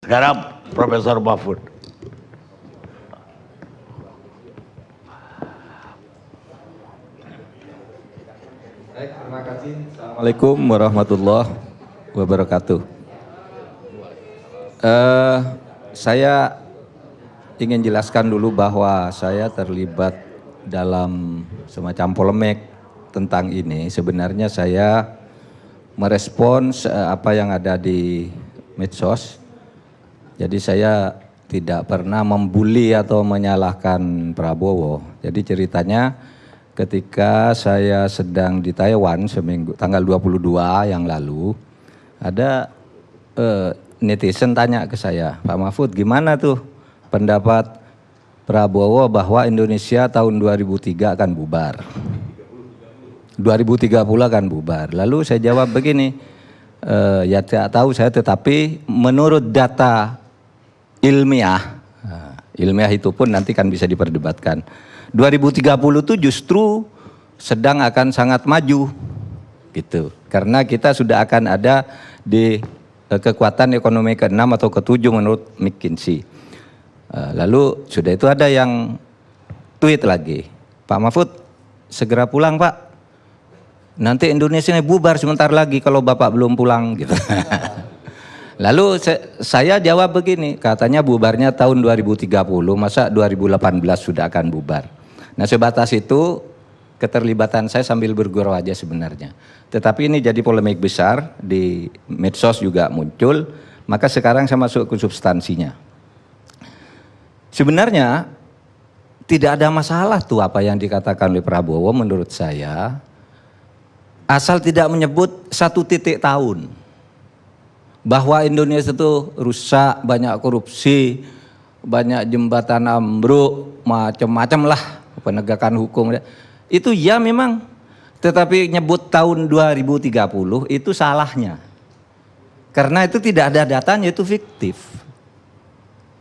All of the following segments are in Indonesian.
Sekarang Profesor Mahfud. Baik, terima kasih. Assalamualaikum warahmatullahi wabarakatuh. Saya ingin jelaskan dulu bahwa saya terlibat dalam semacam polemik tentang ini. Sebenarnya saya merespons apa yang ada di medsos. Jadi saya tidak pernah membuli atau menyalahkan Prabowo. Jadi ceritanya ketika saya sedang di Taiwan seminggu tanggal 22 yang lalu, ada netizen tanya ke saya, Pak Mahfud, gimana tuh pendapat Prabowo bahwa Indonesia tahun 2003 akan bubar, 2030 akan bubar. Lalu saya jawab begini, ya tidak tahu saya, tetapi menurut data ilmiah, ilmiah itu pun nanti kan bisa diperdebatkan, 2030 itu justru sedang akan sangat maju gitu, karena kita sudah akan ada di kekuatan ekonomi ke-6 atau ke-7 menurut McKinsey. Lalu sudah itu ada yang tweet lagi, Pak Mahfud segera pulang Pak, nanti Indonesia ini bubar sebentar lagi kalau Bapak belum pulang gitu. Lalu saya jawab begini, katanya bubarnya tahun 2030, masa 2018 sudah akan bubar. Nah sebatas itu keterlibatan saya sambil bergurau aja sebenarnya. Tetapi ini jadi polemik besar, di medsos juga muncul, maka sekarang saya masuk ke substansinya. Sebenarnya tidak ada masalah tuh apa yang dikatakan oleh Prabowo menurut saya, asal tidak menyebut satu titik tahun. Bahwa Indonesia itu rusak, banyak korupsi, banyak jembatan ambruk, macam-macam lah penegakan hukum. Itu ya memang, tetapi nyebut tahun 2030 itu salahnya. Karena itu tidak ada datanya, itu fiktif.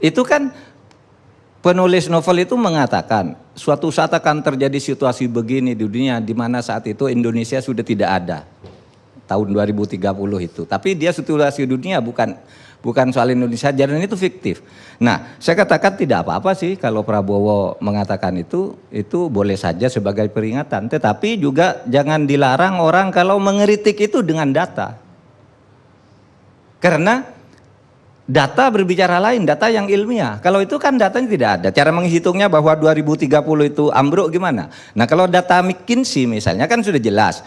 Itu kan penulis novel itu mengatakan suatu saat akan terjadi situasi begini di dunia, di mana saat itu Indonesia sudah tidak ada. Tahun 2030 itu, tapi dia situasi dunia, bukan soal Indonesia, dan itu fiktif. Nah, saya katakan tidak apa-apa sih kalau Prabowo mengatakan itu boleh saja sebagai peringatan, tetapi juga jangan dilarang orang kalau mengeritik itu dengan data. Karena data berbicara lain, data yang ilmiah. Kalau itu kan datanya tidak ada. Cara menghitungnya bahwa 2030 itu ambruk gimana? Nah, kalau data McKinsey misalnya kan sudah jelas.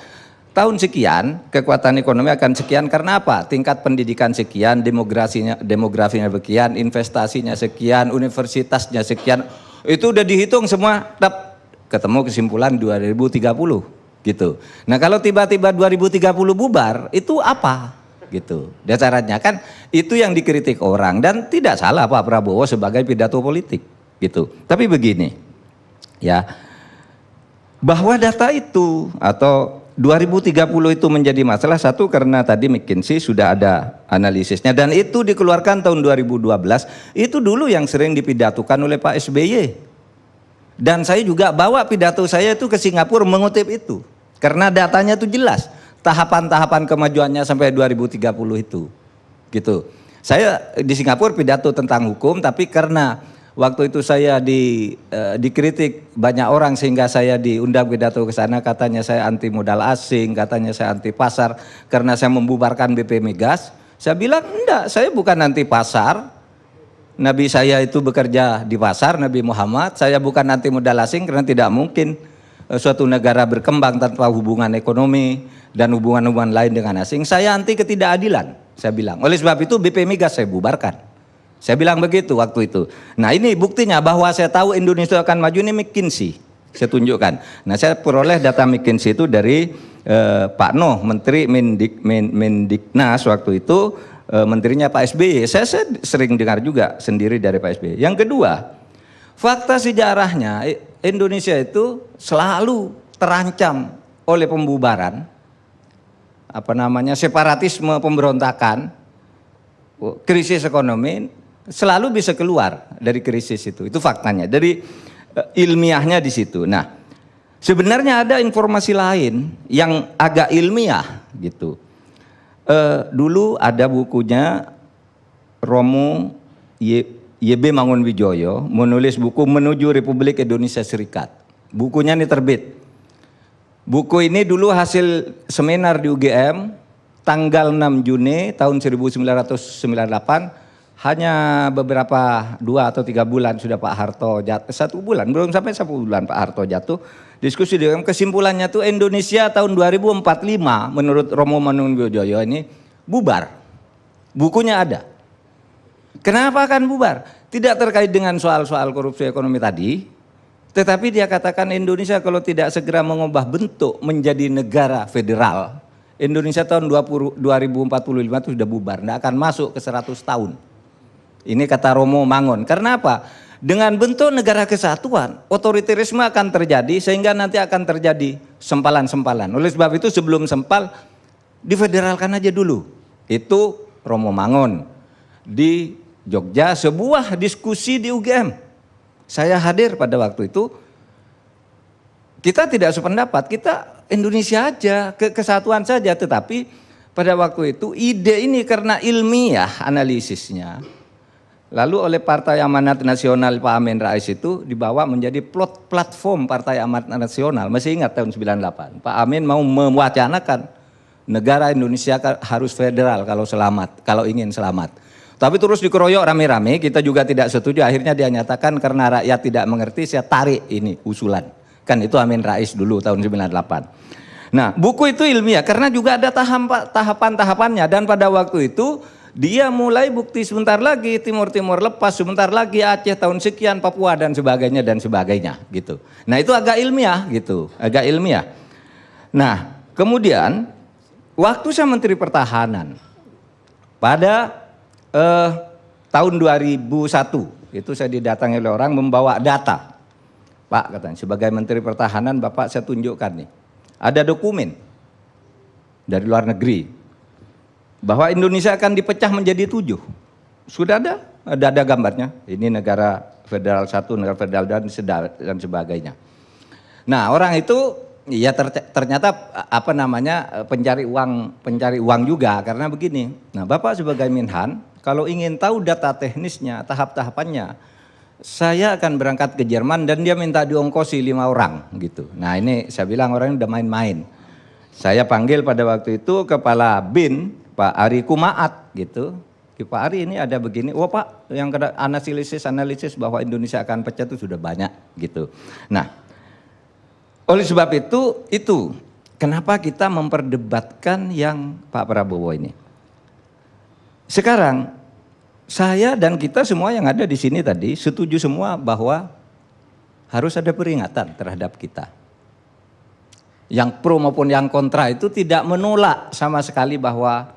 Tahun sekian, kekuatan ekonomi akan sekian karena apa? Tingkat pendidikan sekian, demografinya sekian, investasinya sekian, universitasnya sekian. Itu udah dihitung semua, ketemu kesimpulan 2030 gitu. Nah, kalau tiba-tiba 2030 bubar, itu apa? Gitu. Dasarnya kan itu yang dikritik orang, dan tidak salah Pak Prabowo sebagai pidato politik gitu. Tapi begini, ya, bahwa data itu atau 2030 itu menjadi masalah, satu karena tadi McKinsey sudah ada analisisnya dan itu dikeluarkan tahun 2012, itu dulu yang sering dipidatukan oleh Pak SBY. Dan saya juga bawa pidato saya itu ke Singapura mengutip itu. Karena datanya itu jelas, tahapan-tahapan kemajuannya sampai 2030 itu. Gitu. Saya di Singapura pidato tentang hukum, tapi karena waktu itu saya dikritik banyak orang sehingga saya diundang pidato ke sana, katanya saya anti modal asing, katanya saya anti pasar karena saya membubarkan BP Migas. Saya bilang enggak, saya bukan anti pasar. Nabi saya itu bekerja di pasar, Nabi Muhammad. Saya bukan anti modal asing karena tidak mungkin suatu negara berkembang tanpa hubungan ekonomi dan hubungan-hubungan lain dengan asing. Saya anti ketidakadilan, saya bilang. Oleh sebab itu BP Migas saya bubarkan. Saya bilang begitu waktu itu. Nah, ini buktinya bahwa saya tahu Indonesia akan maju, ini McKinsey. Saya tunjukkan. Nah, saya peroleh data McKinsey itu dari Pak Noh, Menteri Mendiknas waktu itu, menterinya Pak SBY. Saya sering dengar juga sendiri dari Pak SBY. Yang kedua, fakta sejarahnya Indonesia itu selalu terancam oleh pembubaran, separatisme, pemberontakan, krisis ekonomi. Selalu bisa keluar dari krisis itu faktanya, dari ilmiahnya di situ. Nah, sebenarnya ada informasi lain yang agak ilmiah gitu. Dulu ada bukunya Romo YB Mangunwijoyo menulis buku Menuju Republik Indonesia Serikat. Bukunya ini terbit. Buku ini dulu hasil seminar di UGM tanggal 6 Juni tahun 1998. Hanya beberapa 2 atau 3 bulan sudah Pak Harto jatuh, 1 bulan, belum sampai 1 bulan Pak Harto jatuh. Diskusi di UGM, kesimpulannya tuh Indonesia tahun 2045 menurut Romo Mangunwijoyo ini bubar. Bukunya ada. Kenapa akan bubar? Tidak terkait dengan soal-soal korupsi ekonomi tadi, tetapi dia katakan Indonesia kalau tidak segera mengubah bentuk menjadi negara federal, Indonesia tahun 2045 itu sudah bubar, tidak akan masuk ke 100 tahun. Ini kata Romo Mangun. Karena apa? Dengan bentuk negara kesatuan, otoritarisme akan terjadi sehingga nanti akan terjadi sempalan-sempalan. Oleh sebab itu sebelum sempal, difederalkan aja dulu. Itu Romo Mangun. Di Jogja sebuah diskusi di UGM. Saya hadir pada waktu itu. Kita tidak sependapat, kita Indonesia aja, kesatuan saja. Tetapi pada waktu itu ide ini karena ilmiah analisisnya. Lalu oleh Partai Amanat Nasional Pak Amin Rais itu dibawa menjadi platform Partai Amanat Nasional. Masih ingat tahun 98. Pak Amin mau mewacanakan negara Indonesia harus federal kalau ingin selamat. Tapi terus dikeroyok rame-rame, kita juga tidak setuju. Akhirnya dia nyatakan karena rakyat tidak mengerti, saya tarik ini usulan. Kan itu Amin Rais dulu tahun 98. Nah, buku itu ilmiah karena juga ada tahapan-tahapannya. Dan pada waktu itu dia mulai bukti sebentar lagi Timur lepas, sebentar lagi Aceh tahun sekian, Papua dan sebagainya gitu. Nah, itu agak ilmiah gitu, agak ilmiah. Nah, kemudian waktu saya Menteri Pertahanan pada tahun 2001 itu saya didatangi oleh orang membawa data. Pak katanya, sebagai Menteri Pertahanan Bapak saya tunjukkan nih. Ada dokumen dari luar negeri bahwa Indonesia akan dipecah menjadi 7. Sudah ada gambarnya. Ini negara federal 1, negara federal dan sebagainya. Nah, orang itu ya ternyata pencari uang juga karena begini. Nah, Bapak sebagai Menhan kalau ingin tahu data teknisnya, tahap-tahapannya, saya akan berangkat ke Jerman dan dia minta diongkosi 5 orang gitu. Nah, ini saya bilang orang udah main-main. Saya panggil pada waktu itu Kepala BIN Pak Ari Kumaat gitu. Pak Ari ini ada begini, oh Pak yang kena analisis bahwa Indonesia akan pecah itu sudah banyak gitu. Nah, oleh sebab itu kenapa kita memperdebatkan yang Pak Prabowo ini. Sekarang saya dan kita semua yang ada di sini tadi setuju semua bahwa harus ada peringatan terhadap kita. Yang pro maupun yang kontra itu tidak menolak sama sekali bahwa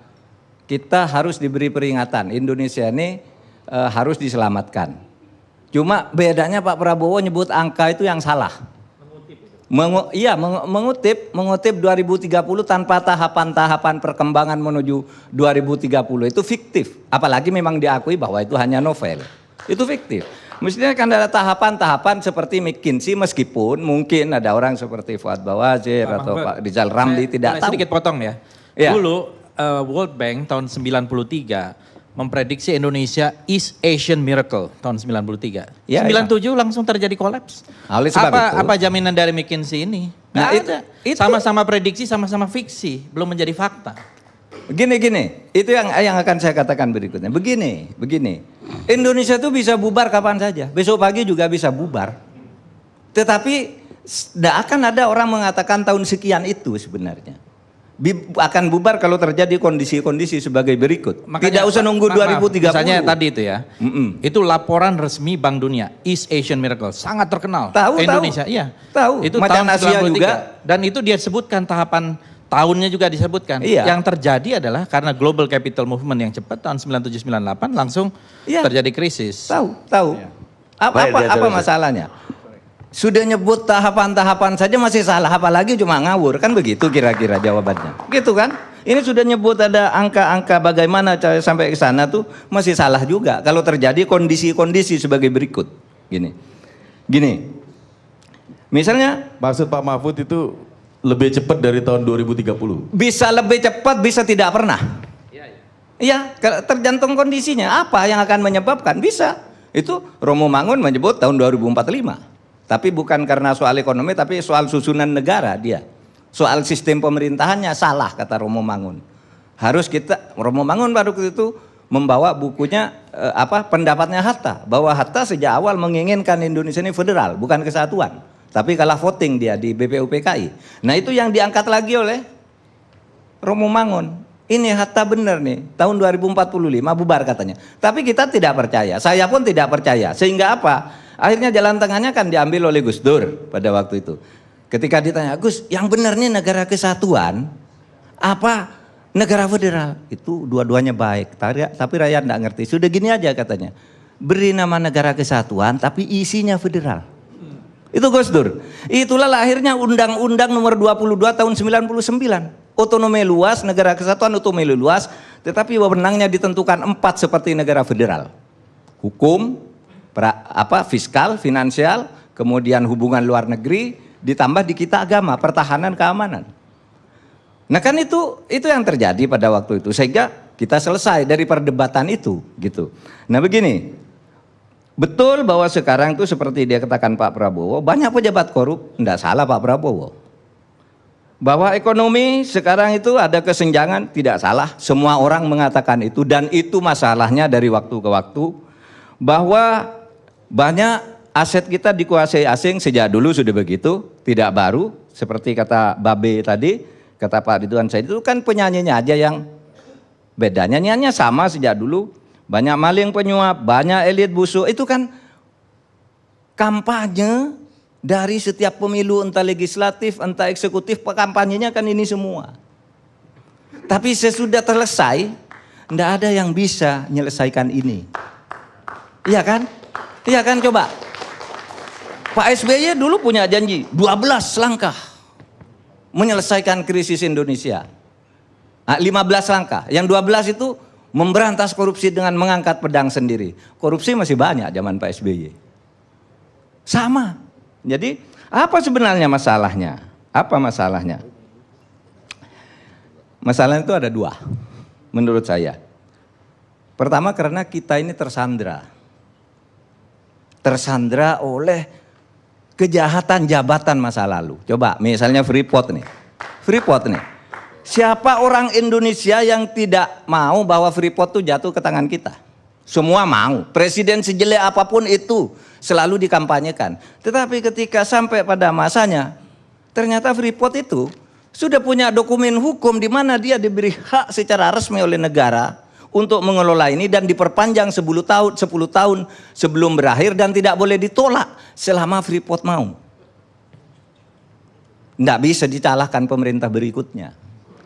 kita harus diberi peringatan. Indonesia ini harus diselamatkan. Cuma bedanya Pak Prabowo nyebut angka itu yang salah. Mengutip 2030 tanpa tahapan-tahapan perkembangan menuju 2030 itu fiktif. Apalagi memang diakui bahwa itu hanya novel. Itu fiktif. Mestinya kan ada tahapan-tahapan seperti McKinsey meskipun mungkin ada orang seperti Fuad Bawazir atau Pak Rizal Ramli tidak tahu. Sedikit potong ya. Dulu World Bank tahun 93 memprediksi Indonesia East Asian Miracle tahun 93. 97 langsung terjadi kolaps. Apa jaminan dari McKinsey ini? Nah, itu sama-sama prediksi, sama-sama fiksi, belum menjadi fakta. Gini, itu yang akan saya katakan berikutnya. Begini. Indonesia itu bisa bubar kapan saja. Besok pagi juga bisa bubar. Tetapi tidak akan ada orang mengatakan tahun sekian itu sebenarnya. Akan bubar kalau terjadi kondisi-kondisi sebagai berikut. Makanya, tidak usah nunggu 2030. Misalnya tadi itu ya, itu laporan resmi Bank Dunia, East Asian Miracle, sangat terkenal. Indonesia, iya. Tahu. Itu Macan tahun Asia 93. Juga. Dan itu dia sebutkan tahapan tahunnya juga disebutkan. Iya. Yang terjadi adalah karena Global Capital Movement yang cepat tahun 97-98 langsung terjadi krisis. Tahu. Iya. Apa masalahnya? Sudah nyebut tahapan-tahapan saja masih salah, apalagi cuma ngawur, kan begitu kira-kira jawabannya. Gitu kan? Ini sudah nyebut ada angka-angka bagaimana cara sampai ke sana tuh masih salah juga kalau terjadi kondisi-kondisi sebagai berikut. Gini. Misalnya maksud Pak Mahfud itu lebih cepat dari tahun 2030. Bisa lebih cepat, bisa tidak pernah. Iya, tergantung kondisinya. Apa yang akan menyebabkan? Bisa. Itu Romo Mangun menyebut tahun 2045. Tapi bukan karena soal ekonomi, tapi soal susunan negara dia. Soal sistem pemerintahannya salah, kata Romo Mangun. Harus Romo Mangun baru itu membawa bukunya pendapatnya Hatta, bahwa Hatta sejak awal menginginkan Indonesia ini federal, bukan kesatuan. Tapi kalah voting dia di BPUPKI. Nah itu yang diangkat lagi oleh Romo Mangun. Ini Hatta benar nih, tahun 2045 bubar katanya. Tapi kita tidak percaya, saya pun tidak percaya. Sehingga apa? Akhirnya jalan tengahnya kan diambil oleh Gus Dur pada waktu itu. Ketika ditanya, Gus yang benar nih negara kesatuan, apa negara federal? Itu dua-duanya baik, tapi rakyat tidak ngerti. Sudah gini aja katanya, beri nama negara kesatuan tapi isinya federal. Itu Gus Dur. Itulah akhirnya Undang-Undang nomor 22 tahun 99. Otonomi luas, negara kesatuan otonomi luas, tetapi wewenangnya ditentukan 4 seperti negara federal. Hukum, fiskal, finansial, kemudian hubungan luar negeri, ditambah di kita agama, pertahanan, keamanan. Nah kan itu yang terjadi pada waktu itu, sehingga kita selesai dari perdebatan itu, gitu. Nah begini, betul bahwa sekarang itu seperti dia katakan Pak Prabowo, banyak pejabat korup, enggak salah Pak Prabowo. Bahwa ekonomi sekarang itu ada kesenjangan, tidak salah. Semua orang mengatakan itu, dan itu masalahnya dari waktu ke waktu. Bahwa banyak aset kita dikuasai asing, sejak dulu sudah begitu, tidak baru. Seperti kata Babe tadi, kata Pak Ridwan Said, itu kan penyanyinya aja yang beda. Nyanyiannya sama sejak dulu. Banyak maling penyuap, banyak elit busuk, itu kan kampanye. Dari setiap pemilu, entah legislatif, entah eksekutif, kampanyenya kan ini semua. Tapi sesudah selesai, tidak ada yang bisa menyelesaikan ini. Iya kan? Iya kan, coba. Pak SBY dulu punya janji 12 langkah menyelesaikan krisis Indonesia. Nah, 15 langkah. Yang 12 itu memberantas korupsi dengan mengangkat pedang sendiri. Korupsi masih banyak zaman Pak SBY. Sama. Jadi apa sebenarnya masalahnya? Apa masalahnya? Masalah itu ada 2 menurut saya. Pertama karena kita ini tersandra oleh kejahatan jabatan masa lalu. Coba misalnya Freeport nih. Siapa orang Indonesia yang tidak mau bahwa Freeport itu jatuh ke tangan kita? Semua mau. Presiden sejelek apapun itu selalu dikampanyekan. Tetapi ketika sampai pada masanya, ternyata Freeport itu sudah punya dokumen hukum di mana dia diberi hak secara resmi oleh negara untuk mengelola ini dan diperpanjang 10 tahun sebelum berakhir dan tidak boleh ditolak selama Freeport mau. Tidak bisa disalahkan pemerintah berikutnya.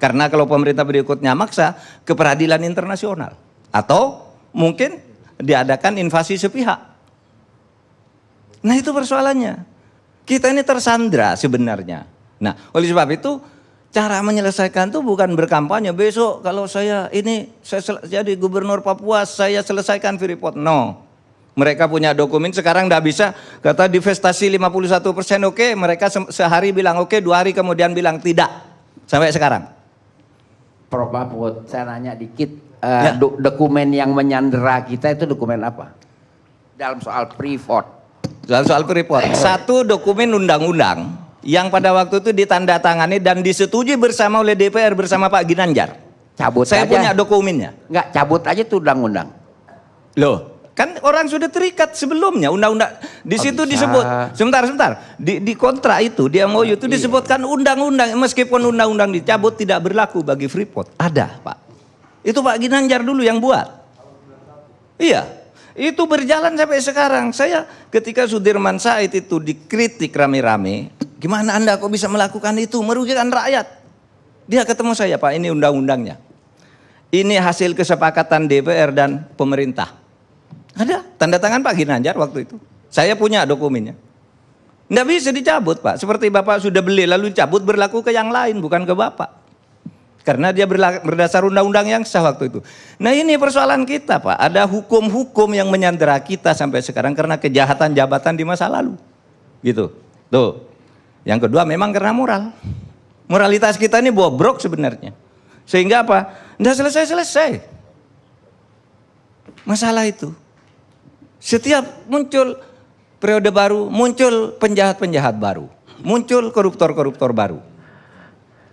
Karena kalau pemerintah berikutnya maksa ke peradilan internasional atau mungkin diadakan invasi sepihak. Nah itu persoalannya. Kita ini tersandra sebenarnya. Nah oleh sebab itu cara menyelesaikan itu bukan berkampanye. Besok kalau saya jadi gubernur Papua, saya selesaikan Freeport. No. Mereka punya dokumen, sekarang tidak bisa. Kata divestasi 51% oke, mereka sehari bilang oke, 2 hari kemudian bilang tidak. Sampai sekarang. Prof Mahfud, saya nanya dikit. Dokumen yang menyandera kita itu dokumen apa? Dalam soal Freeport. Soal Freeport. Satu dokumen undang-undang yang pada waktu itu ditandatangani dan disetujui bersama oleh DPR bersama Pak Ginanjar. Cabut Saya aja. punya dokumennya. Enggak, cabut aja tuh undang-undang. Loh, kan orang sudah terikat sebelumnya undang-undang. Di situ disebut, sebentar. Di kontrak itu, di MOU itu disebutkan undang-undang, meskipun undang-undang dicabut tidak berlaku bagi Freeport. Ada, Pak. Itu Pak Ginanjar dulu yang buat. Iya. Itu berjalan sampai sekarang. Saya ketika Sudirman Said itu dikritik rame-rame, gimana Anda kok bisa melakukan itu, merugikan rakyat. Dia ketemu saya, Pak, ini undang-undangnya. Ini hasil kesepakatan DPR dan pemerintah. Ada tanda tangan Pak Ginanjar waktu itu. Saya punya dokumennya. Nggak bisa dicabut, Pak. Seperti Bapak sudah beli lalu dicabut, berlaku ke yang lain, bukan ke Bapak. Karena dia berdasar undang-undang yang sah waktu itu. Nah ini persoalan kita, Pak. Ada hukum-hukum yang menyandera kita sampai sekarang karena kejahatan jabatan di masa lalu. Gitu. Tuh. Yang kedua memang karena moral. Moralitas kita ini bobrok sebenarnya. Sehingga apa? Nggak selesai-selesai. masalah itu. Setiap muncul periode baru, muncul penjahat-penjahat baru, muncul koruptor-koruptor baru.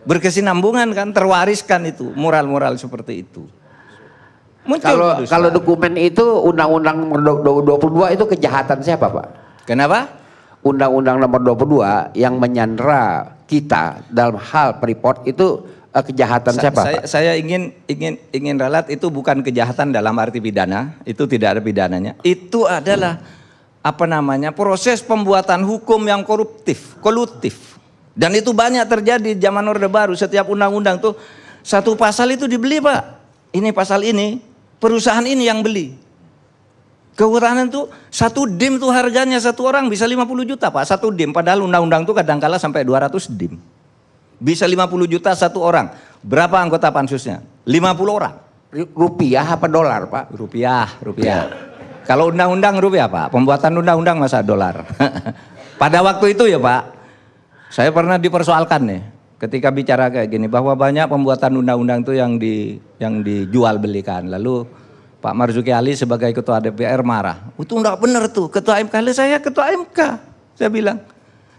Berkesinambungan kan, terwariskan itu, moral-moral seperti itu. Kalau dokumen itu Undang-Undang nomor 22 itu kejahatan siapa, Pak? Kenapa? Undang-Undang nomor 22 yang menyandera kita dalam hal Freeport itu kejahatan siapa, Pak? Saya ingin ralat, itu bukan kejahatan dalam arti pidana, itu tidak ada pidananya. Itu adalah proses pembuatan hukum yang kolutif. Dan itu banyak terjadi zaman Orde Baru. Setiap undang-undang tuh satu pasal itu dibeli, Pak. Ini pasal ini, perusahaan ini yang beli. Kehutanan tuh satu dim tuh harganya satu orang bisa 50 juta, Pak. Satu dim, padahal undang-undang tuh kadang-kala sampai 200 dim. Bisa 50 juta satu orang. Berapa anggota pansusnya? 50 orang. Rupiah apa dolar, Pak? Rupiah. Kalau undang-undang rupiah, Pak. Pembuatan undang-undang masa dolar. Pada waktu itu ya, Pak, saya pernah dipersoalkan nih ketika bicara kayak gini, bahwa banyak pembuatan undang-undang itu yang dijual belikan. Lalu Pak Marzuki Ali sebagai ketua DPR marah. Itu enggak benar tuh, ketua MK. Saya ketua MK. Saya bilang,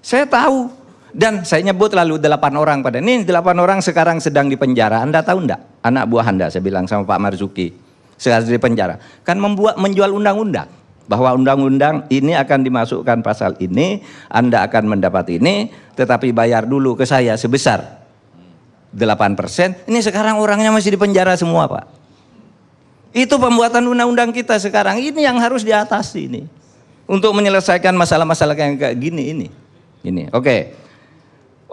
saya tahu. Dan saya nyebut lalu 8 orang pada ini, 8 orang sekarang sedang di penjara. Anda tahu enggak? Anak buah Anda, saya bilang sama Pak Marzuki. Sekarang di penjara. Kan menjual undang-undang. Bahwa undang-undang ini akan dimasukkan pasal ini, Anda akan mendapat ini, tetapi bayar dulu ke saya sebesar 8%. Ini sekarang orangnya masih di penjara semua, Pak. Itu pembuatan undang-undang kita sekarang. Ini yang harus diatasi ini. Untuk menyelesaikan masalah-masalah yang kayak gini ini. Oke.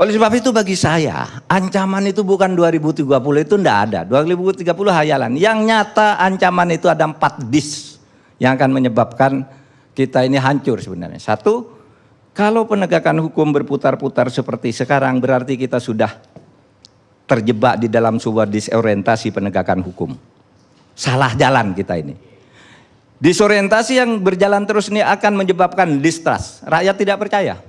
Oleh sebab itu bagi saya, ancaman itu bukan 2030 itu enggak ada. 2030 hayalan. Yang nyata ancaman itu ada 4 dis yang akan menyebabkan kita ini hancur sebenarnya. Satu, kalau penegakan hukum berputar-putar seperti sekarang, berarti kita sudah terjebak di dalam sebuah disorientasi penegakan hukum. Salah jalan kita ini. Disorientasi yang berjalan terus ini akan menyebabkan distrust. Rakyat tidak percaya.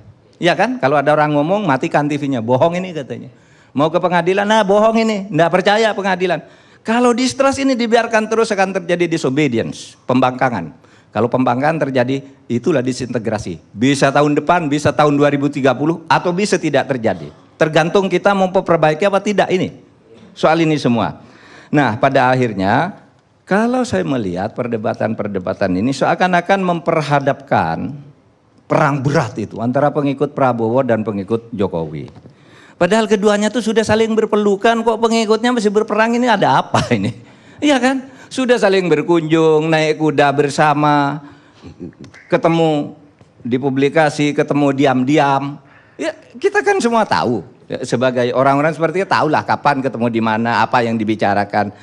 Iya kan? Kalau ada orang ngomong, matikan TV-nya. Bohong ini katanya. Mau ke pengadilan, bohong ini. Nggak percaya pengadilan. Kalau distrust ini dibiarkan terus akan terjadi disobedience, pembangkangan. Kalau pembangkangan terjadi, itulah disintegrasi. Bisa tahun depan, bisa tahun 2030, atau bisa tidak terjadi. Tergantung kita mau memperbaiki apa tidak ini. Soal ini semua. Nah, pada akhirnya, kalau saya melihat perdebatan-perdebatan ini seakan-akan memperhadapkan perang berat itu antara pengikut Prabowo dan pengikut Jokowi. Padahal keduanya tuh sudah saling berpelukan, kok pengikutnya masih berperang, ini ada apa ini? Iya kan? Sudah saling berkunjung, naik kuda bersama, ketemu di publikasi, ketemu diam-diam. Ya, kita kan semua tahu. Ya, sebagai orang-orang seperti itu tahulah kapan ketemu di mana, apa yang dibicarakan.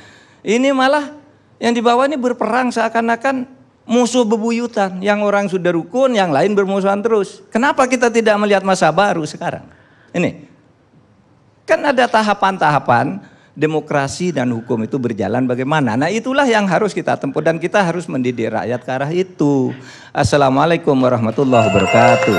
Ini malah yang di bawah ini berperang seakan-akan musuh bebuyutan, yang orang sudah rukun, yang lain bermusuhan terus. Kenapa kita tidak melihat masa baru sekarang? Ini, kan ada tahapan-tahapan demokrasi dan hukum itu berjalan bagaimana. Nah itulah yang harus kita tempuh dan kita harus mendidik rakyat ke arah itu. Assalamualaikum warahmatullahi wabarakatuh.